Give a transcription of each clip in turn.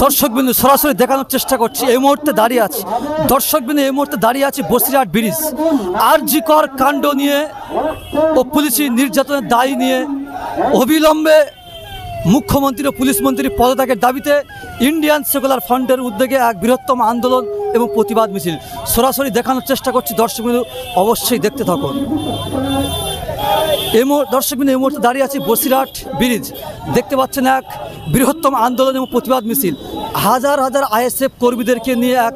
দর্শকবিন্দু সরাসরি দেখানোর চেষ্টা করছি। এই মুহূর্তে দাঁড়িয়ে আছি দর্শকবিন্দু এই মুহূর্তে দাঁড়িয়ে আছি বসিরহাট ব্রিজ। আরজি কর কাণ্ড নিয়ে ও পুলিশি নির্যাতনের দায় নিয়ে অবিলম্বে মুখ্যমন্ত্রী ও পুলিশ মন্ত্রী পদত্যাগের দাবিতে ইন্ডিয়ান সেকুলার ফ্রন্টের উদ্যোগে এক বৃহত্তম আন্দোলন এবং প্রতিবাদ মিছিল সরাসরি দেখানোর চেষ্টা করছি। দর্শকবিন্দু অবশ্যই দেখতে থাকুন। দর্শকবিন্দু এই মুহূর্তে দাঁড়িয়ে আছি বসিরহাট ব্রিজ। দেখতে পাচ্ছেন এক বৃহত্তম আন্দোলন এবং প্রতিবাদ মিছিল, হাজার হাজার আইএসএফ কর্মীদেরকে নিয়ে এক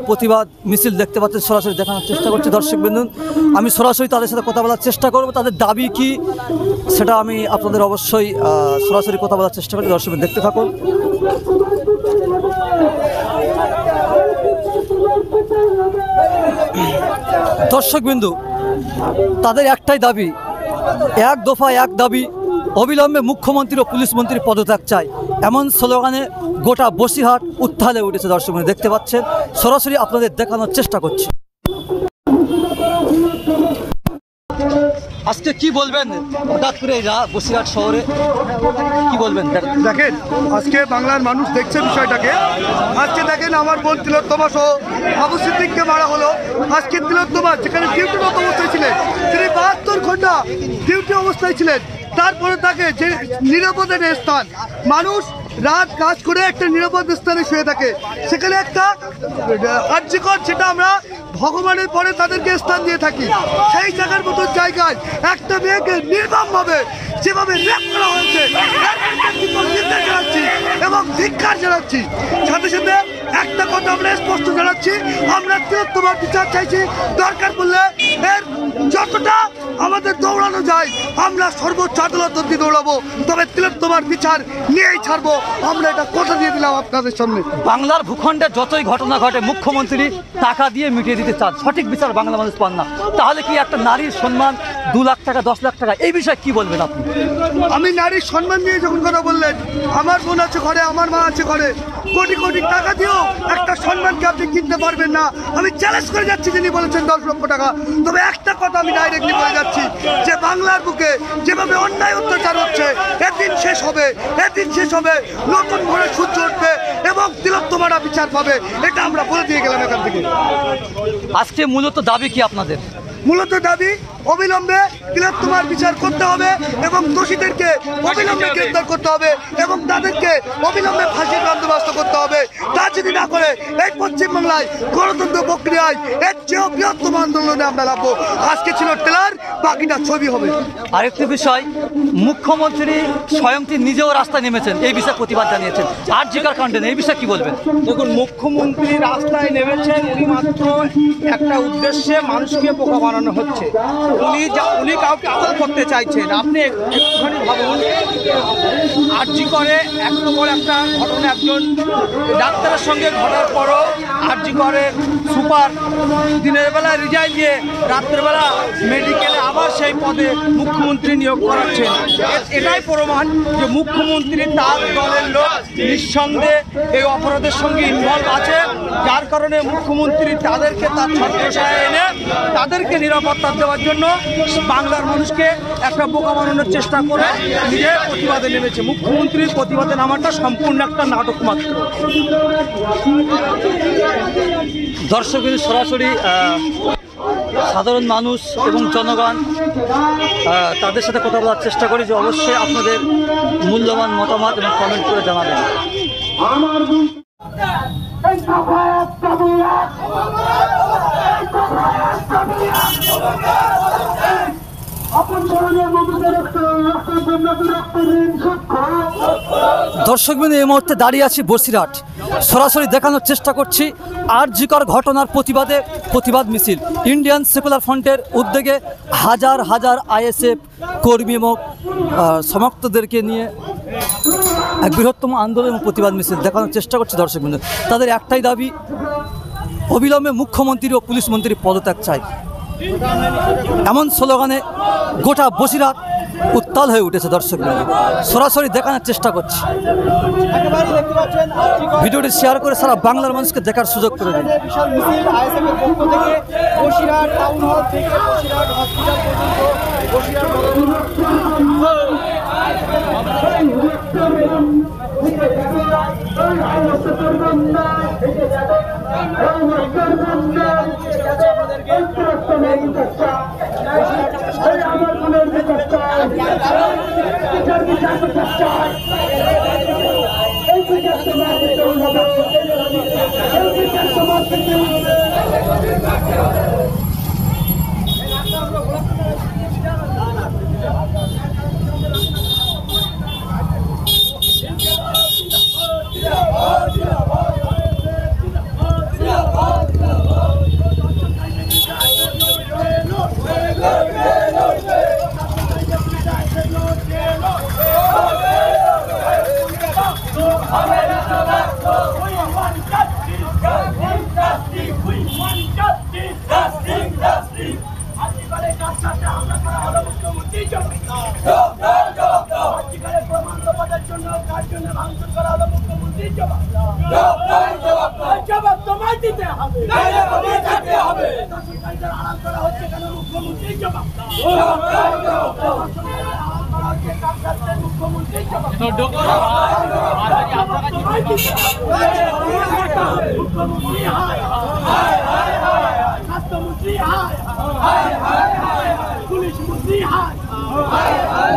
প্রতিবাদ মিছিল দেখতে পাচ্ছেন। সরাসরি দেখানোর চেষ্টা করছি দর্শকবিন্দু। আমি সরাসরি তাদের সাথে কথা বলার চেষ্টা করব, তাদের দাবি কি সেটা আমি আপনাদের অবশ্যই সরাসরি কথা বলার চেষ্টা করছি। দর্শকবিন্দু দেখতে থাকুন। দর্শকবিন্দু তাদের একটাই দাবি, এক দফা এক দাবি, অবিলম্বে মুখ্যমন্ত্রী ও পুলিশ মন্ত্রী পদত্যাগ চাই, এমন স্লোগানে গোটা বসিরহাট উত্তালে উঠেছে। দর্শকবিন্দু দেখতে পাচ্ছেন, সরাসরি আপনাদের দেখানোর চেষ্টা করছি। আজকে কি বলবেন হঠাৎ করে বসিরহাট শহরে কি বলবেন? দেখেন, আজকে বাংলার মানুষ দেখছে বিষয়টাকে। আজকে দেখেন আমার বোন তিলোত্তমা সহ আবু সিদ্দিককে মারা হলো। আজকে তিলোত্তমা যেখানে ডিউটিরত অবস্থায় ছিলেন, তিনি 72 ঘন্টা ডিউটি অবস্থায় ছিলেন, তারপরে তাকে যে নিরাপদ স্থান, মানুষ রাত কাজ করে একটা নিরাপদ স্থানে শুয়ে থাকে, সেখানে একটা আর্যিকর, সেটা আমরা ভগবানের পরে তাদেরকে স্থান দিয়ে থাকি, সেই জায়গার মতো জায়গায় একটা মেয়েকে নির্মমভাবে যেভাবে রেপ করা হয়েছে জানাচ্ছি এবং ধিক্কার জানাচ্ছি। সাথে সাথে একটা কথা আমরা স্পষ্ট জানাচ্ছি, আমরা তিলোত্তমার বিচার চাইছি। দরকার পড়লে এর যতটা আমাদের দৌড়ানো যায় আমরা সর্বোচ্চ আদালত অবধি দৌড়াবো, তবে তিলোত্তমার বিচার নিয়েই ছাড়বো। আমরা এটা কথা দিয়ে দিলাম আপনাদের সামনে। বাংলার ভূখণ্ডে যতই ঘটনা ঘটে মুখ্যমন্ত্রী টাকা দিয়ে মিটিয়ে দিতে চান, সঠিক বিচার বাংলা মানুষ পান না। তাহলে কি একটা নারীর সম্মান 2 লাখ টাকা 10 লাখ টাকা, এই বিষয়ে কি বলবেন আপনি? আমি নারীর সম্মান নিয়ে যখন কথা বললেন, আমার বোন আছে ঘরে, আমার মা আছে ঘরে, কোটি কোটি টাকা দিয়েও একটা সম্মানকে আপনি কিনতে পারবেন না। আমি চ্যালেঞ্জ করে যাচ্ছি যিনি বলেছেন 10 লক্ষ টাকা। তবে একটা কথা আমি ডাইরেক্টলি বলে যাচ্ছি, যে বাংলার বুকে যেভাবে অন্যায় অত্যাচার হচ্ছে, একদিন শেষ হবে, একদিন শেষ হবে, নতুন করে সূর্য উঠবে এবং তিলোত্তমারা বিচার পাবে, এটা আমরা বলে দিয়ে গেলাম এখান থেকে। আজকে মূলত দাবি কি আপনাদের? মূলত দাবি অবিলম্বে তিলোত্তমার বিচার করতে হবে এবং দোষীদেরকে অবিলম্বে গ্রেফতার করতে হবে এবং তাদেরকে অবিলম্বে ফাঁসির বন্দোবস্ত করতে হবে। তা যদি না করে এই পশ্চিমবাংলায় গণতন্ত্র প্রক্রিয়ায় এর চেয়েও বৃহত্তম আন্দোলনে আমরা নামবো। আজকে ছিল ট্রেলার, বাকিটা ছবি হবে। আরেকটি বিষয়, মুখ্যমন্ত্রী স্বয়ং নিজেও রাস্তায় নেমেছেন, এই বিষয়ে প্রতিবাদ জানিয়েছেন আরজি কর কাণ্ডে, এই বিষয়ে কি বলবেন? দেখুন, মুখ্যমন্ত্রী রাস্তায় নেমেছেন, উনি মাত্র একটা উদ্দেশ্যে মানুষকে বোকা বানানো হচ্ছে। উনি কাউকে আদর করতে চাইছেন। আপনি একটুখানি ভাবুন, আরজি করে এত বড় একটা ঘটনা একজন ডাক্তারের সঙ্গে ঘটার পরও আরজি করে সুপার দিনের বেলা রিজাইন দিয়ে রাত্রেবেলা মেডিকেলে আবার সেই পদে মুখ্যমন্ত্রী নিয়োগ করাচ্ছেন। এটাই প্রমাণ যে মুখ্যমন্ত্রী তার দলের লোক নিঃসন্দেহে এই অপরাধের সঙ্গে ইনভলভ আছে, যার কারণে মুখ্যমন্ত্রী তাদেরকে তার ছত্রছায়ায় এনে তাদেরকে নিরাপত্তা দেওয়ার জন্য বাংলার মানুষকে একটা বোকা বানানোর চেষ্টা করে নিজে প্রতিবাদে নেমেছে। মুখ্যমন্ত্রীর প্রতিবাদে নামাটা সম্পূর্ণ একটা নাটক মাত্র। দর্শকের সরাসরি সাধারণ মানুষ এবং জনগণ তাদের সাথে কথা বলার চেষ্টা করি, যে অবশ্যই আপনাদের মূল্যবান মতামত এবং কমেন্ট করে জানাবেন। দর্শকবিন্দু এই মুহূর্তে দাঁড়িয়ে আছি বসিরহাট, সরাসরি দেখানোর চেষ্টা করছি আরজি কর ঘটনার প্রতিবাদে প্রতিবাদ মিছিল। ইন্ডিয়ান সেকুলার ফ্রন্টের উদ্যোগে হাজার হাজার আইএসএফ কর্মী এবং সমর্থকদেরকে নিয়ে এক বৃহত্তম আন্দোলন এবং প্রতিবাদ মিছিল দেখানোর চেষ্টা করছি। দর্শকবিন্দু তাদের একটাই দাবি, অবিলম্বে মুখ্যমন্ত্রী ও পুলিশ মন্ত্রীর পদত্যাগ চাই, এমন স্লোগানে গোটা বসিরহাট উত্তাল হয়ে উঠেছে। দর্শকবিন্দু সরাসরি দেখানোর চেষ্টা করছি, ভিডিওটি শেয়ার করে সারা বাংলার মানুষকে দেখার সুযোগ করে দিন। বিশাল মিছিল আইএসএফের পক্ষ থেকে বসিরহাট টাউন হল থেকে বসিরহাট হসপিটাল পর্যন্ত বসিরহাট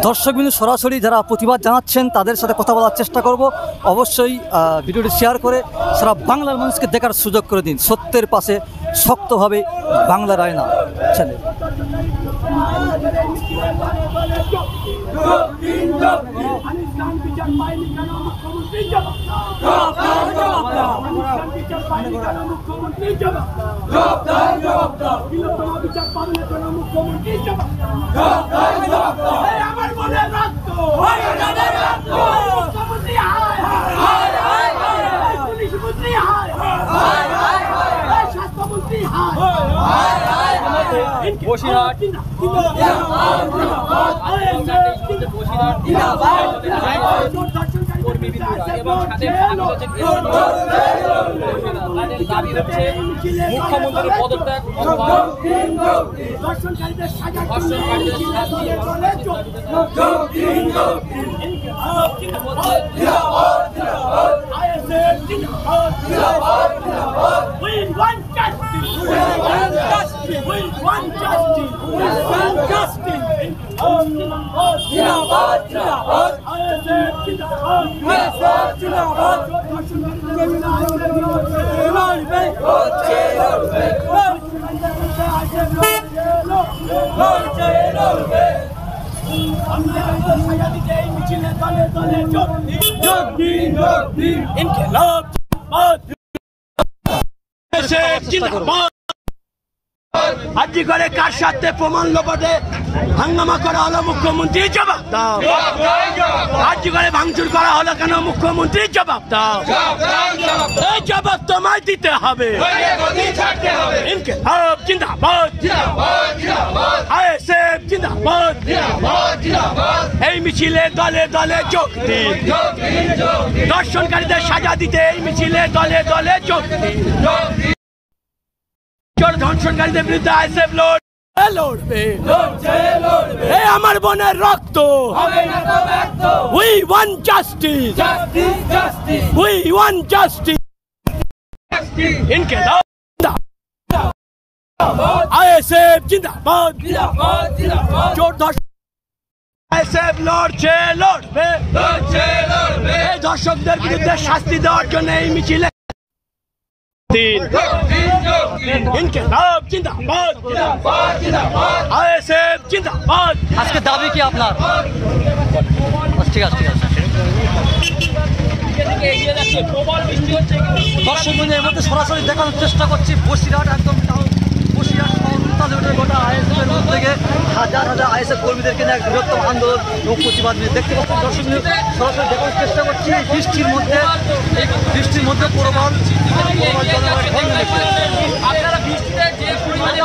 দর্শকবিন্দু সরাসরি যারা প্রতিবাদ জানাচ্ছেন তাদের সাথে কথা বলার চেষ্টা করব। অবশ্যই ভিডিওটি শেয়ার করে সারা বাংলার মানুষকে দেখার সুযোগ করে দিন। সত্যের পাশে শক্তভাবে বাংলার আয়না চ্যানেল। মুখ্যমন্ত্রীর পদত্যাগ আজি করে কার সাথে প্রমাণ লোপাটে হাঙ্গামা করা হলো, মুখ্যমন্ত্রী জবাব দাও। আজি করে ভাঙচুর করা হলো কেন, মুখ্যমন্ত্রী জবাব দাও। এই জবাব তোমায় দিতে হবে। ইনকিলাব জিন্দাবাদ, আইএসএফ জিন্দাবাদ। এই মিছিলে দলে দলে যোগ দিন, দর্শনকারীদের সাজা দিতে এই মিছিলে দলে দলে যোগ দিন। ধর্ষণকারীদের বিরুদ্ধে আইএসএফ লড়বে, এই আমার বোনের রক্ত। We want justice, we want justice. Inqilab ISF জিন্দাবাদ, চোর ধর্ষণ আইএসএফ লড়ছে, লড়বে। এই ধর্ষকদের বিরুদ্ধে শাস্তি দেওয়ার জন্য এই মিছিলে ইনকিলাব জিন্দাবাদ, আইএসএফ জিন্দাবাদ। আজকে দাবি কি আপনার? ঠিক আছে, ঠিক আছে। দর্শকবৃন্দ, এর মধ্যে সরাসরি দেখানোর চেষ্টা করছি বসিরহাট, একদম বসিরহাট শহর গোটা আইএসএফের মধ্যে থেকে হাজার হাজার আইএসএফ কর্মীদেরকে নিয়ে এক বৃহত্তম আন্দোলন এবং প্রতিবাদ নিয়ে দেখতে পাচ্ছেন। দর্শকবৃন্দ, সরাসরি দেখানোর চেষ্টা করছি বৃষ্টির মধ্যে প্রবল আপনারা বৃষ্টিতে যে পরিমাণে